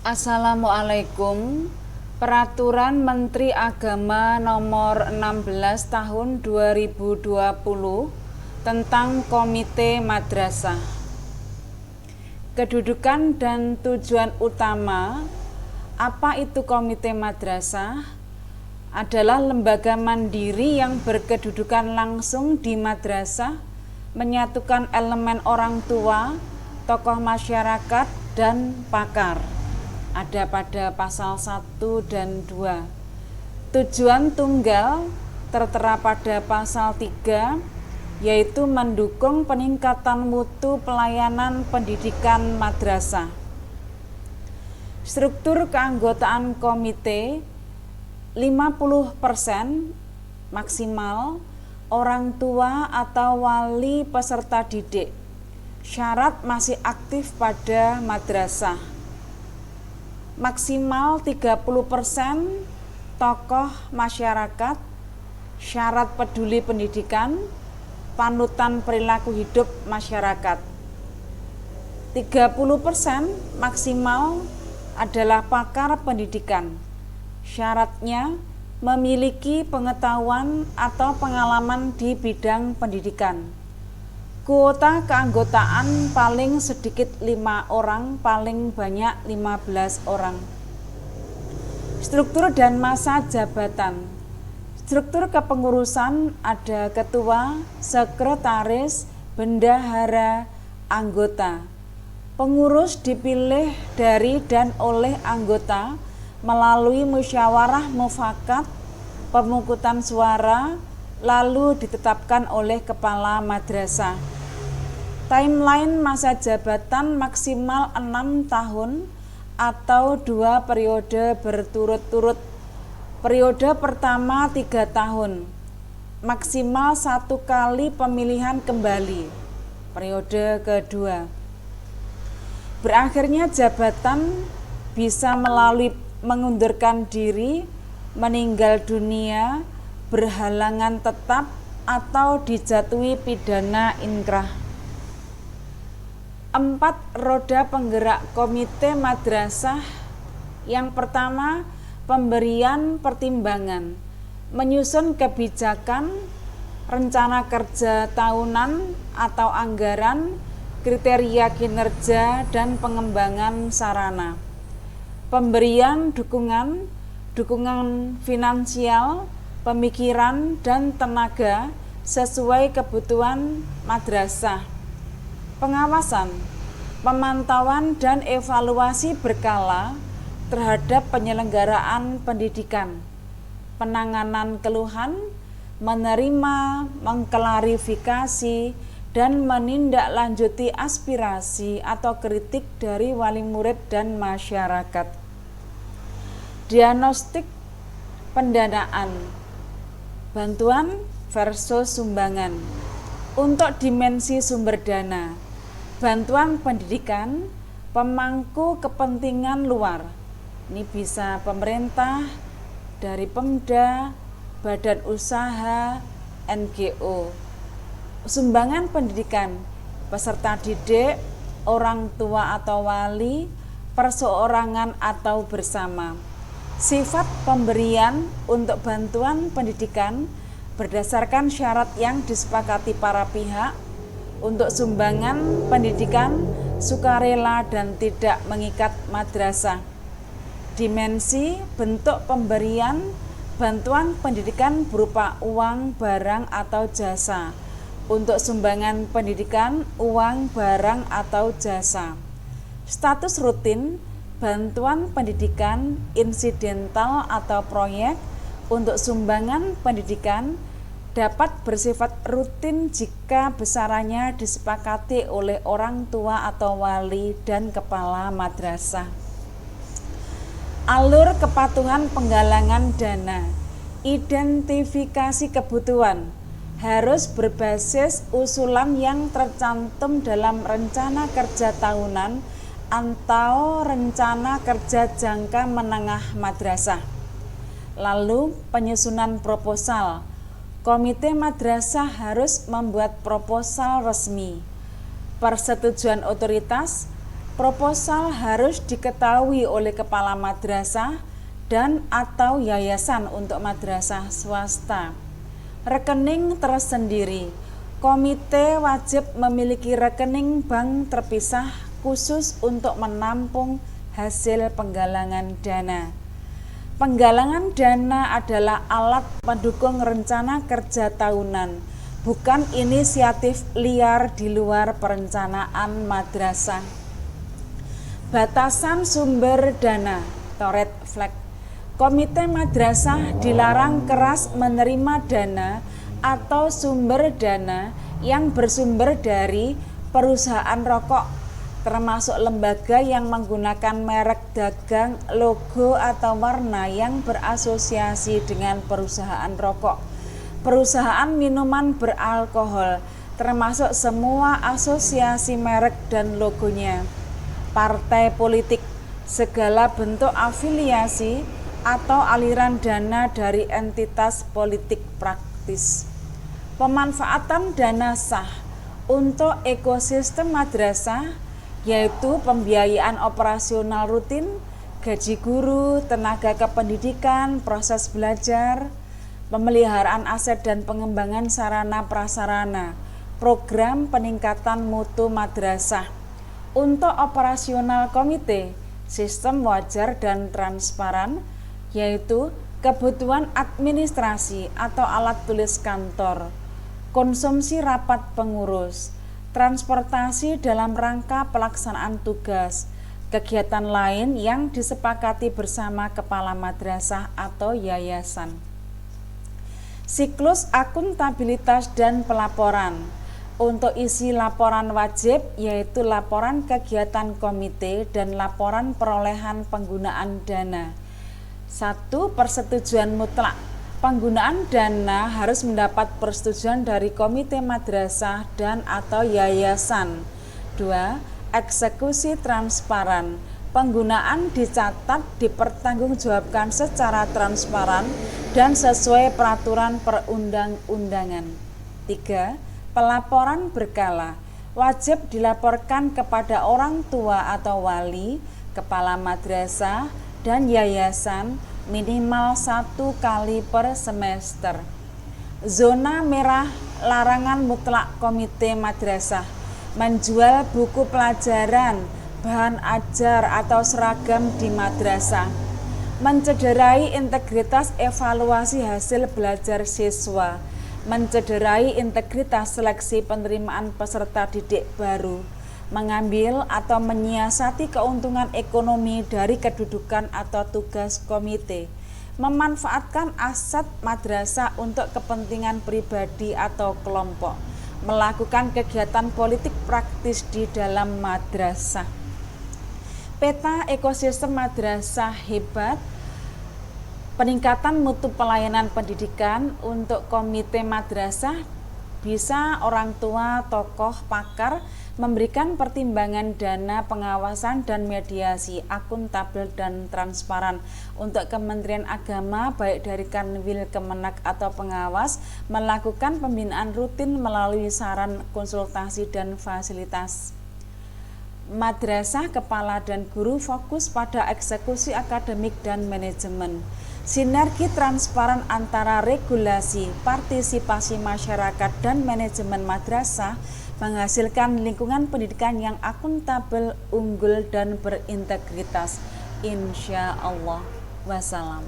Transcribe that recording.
Assalamualaikum. Peraturan Menteri Agama Nomor 16 Tahun 2020 tentang Komite Madrasah. Kedudukan dan tujuan utama. Apa itu Komite Madrasah? Adalah lembaga mandiri yang berkedudukan langsung di madrasah, menyatukan elemen orang tua, tokoh masyarakat, dan pakar. Ada pada pasal 1 dan 2. Tujuan tunggal tertera pada pasal 3, yaitu mendukung peningkatan mutu pelayanan pendidikan madrasah. Struktur keanggotaan komite 50% maksimal orang tua atau wali peserta didik. Syarat masih aktif pada madrasah. Maksimal 30% tokoh masyarakat, syarat peduli pendidikan, panutan perilaku hidup masyarakat. 30% maksimal adalah pakar pendidikan. Syaratnya memiliki pengetahuan atau pengalaman di bidang pendidikan. Kuota keanggotaan paling sedikit 5 orang, paling banyak 15 orang. Struktur dan masa jabatan. Struktur kepengurusan ada ketua, sekretaris, bendahara, anggota. Pengurus dipilih dari dan oleh anggota melalui musyawarah mufakat, pemungutan suara, lalu ditetapkan oleh kepala madrasah. Timeline masa jabatan maksimal 6 tahun atau 2 periode berturut-turut. Periode pertama 3 tahun, maksimal 1 kali pemilihan kembali. Periode kedua. Berakhirnya jabatan bisa melalui mengundurkan diri, meninggal dunia, berhalangan tetap, atau dijatuhi pidana inkrah. 4 roda penggerak komite madrasah. Yang pertama, pemberian pertimbangan, menyusun kebijakan, rencana kerja tahunan atau anggaran, kriteria kinerja, dan pengembangan sarana. Pemberian dukungan finansial, pemikiran, dan tenaga sesuai kebutuhan madrasah. Pengawasan, pemantauan, dan evaluasi berkala terhadap penyelenggaraan pendidikan. Penanganan keluhan, menerima, mengklarifikasi, dan menindaklanjuti aspirasi atau kritik dari wali murid dan masyarakat. Diagnostik pendanaan, bantuan versus sumbangan. Untuk dimensi sumber dana, bantuan pendidikan, pemangku kepentingan luar. Ini bisa pemerintah, dari Pemda, badan usaha, NGO. Sumbangan pendidikan, peserta didik, orang tua atau wali, perseorangan atau bersama. Sifat pemberian untuk bantuan pendidikan berdasarkan syarat yang disepakati para pihak. Untuk sumbangan pendidikan sukarela dan tidak mengikat madrasah. Dimensi bentuk pemberian bantuan pendidikan berupa uang, barang, atau jasa. Untuk sumbangan pendidikan, uang, barang, atau jasa. Status rutin bantuan pendidikan insidental atau proyek. Untuk sumbangan pendidikan dapat bersifat rutin jika besarannya disepakati oleh orang tua atau wali dan kepala madrasah. Alur kepatuhan penggalangan dana. Identifikasi kebutuhan harus berbasis usulan yang tercantum dalam rencana kerja tahunan atau rencana kerja jangka menengah madrasah. Lalu penyusunan proposal. Komite madrasah harus membuat proposal resmi. Persetujuan otoritas Proposal harus diketahui oleh kepala madrasah dan atau yayasan untuk madrasah swasta. Rekening tersendiri. Komite wajib memiliki rekening bank terpisah khusus untuk menampung hasil penggalangan dana. Penggalangan dana adalah alat pendukung rencana kerja tahunan, bukan inisiatif liar di luar perencanaan madrasah. Batasan sumber dana atau red flag. Komite madrasah dilarang keras menerima dana atau sumber dana yang bersumber dari perusahaan rokok, termasuk lembaga yang menggunakan merek dagang, logo atau warna yang berasosiasi dengan perusahaan rokok, perusahaan minuman beralkohol, termasuk semua asosiasi merek dan logonya, partai politik, segala bentuk afiliasi atau aliran dana dari entitas politik praktis. Pemanfaatan dana sah untuk ekosistem madrasah yaitu pembiayaan operasional rutin, gaji guru, tenaga kependidikan, proses belajar, pemeliharaan aset dan pengembangan sarana prasarana, program peningkatan mutu madrasah. Untuk operasional komite, sistem wajar dan transparan, yaitu kebutuhan administrasi atau alat tulis kantor, konsumsi rapat pengurus, transportasi dalam rangka pelaksanaan tugas, kegiatan lain yang disepakati bersama kepala madrasah atau yayasan. Siklus akuntabilitas dan pelaporan. Untuk isi laporan wajib yaitu laporan kegiatan komite dan laporan perolehan penggunaan dana. 1. Persetujuan mutlak. Penggunaan dana harus mendapat persetujuan dari komite madrasah dan atau yayasan. 2. Eksekusi transparan. Penggunaan dicatat dipertanggungjawabkan secara transparan dan sesuai peraturan perundang-undangan. 3. Pelaporan berkala. Wajib dilaporkan kepada orang tua atau wali, kepala madrasah, dan yayasan minimal 1 kali per semester. Zona merah larangan mutlak komite madrasah. Menjual buku pelajaran, bahan ajar atau seragam di madrasah. Mencederai integritas evaluasi hasil belajar siswa. Mencederai integritas seleksi penerimaan peserta didik baru, mengambil atau menyiasati keuntungan ekonomi dari kedudukan atau tugas komite, memanfaatkan aset madrasah untuk kepentingan pribadi atau kelompok, melakukan kegiatan politik praktis di dalam madrasah. Peta ekosistem madrasah hebat. Peningkatan mutu pelayanan pendidikan untuk komite madrasah bisa orang tua, tokoh, pakar memberikan pertimbangan dana, pengawasan dan mediasi akuntabel dan transparan untuk Kementerian Agama baik dari Kanwil, Kemenak atau pengawas melakukan pembinaan rutin melalui saran, konsultasi dan fasilitas. Madrasah, kepala dan guru fokus pada eksekusi akademik dan manajemen. Sinergi transparan antara regulasi, partisipasi masyarakat dan manajemen madrasah menghasilkan lingkungan pendidikan yang akuntabel, unggul dan berintegritas. Insya Allah. Wassalam.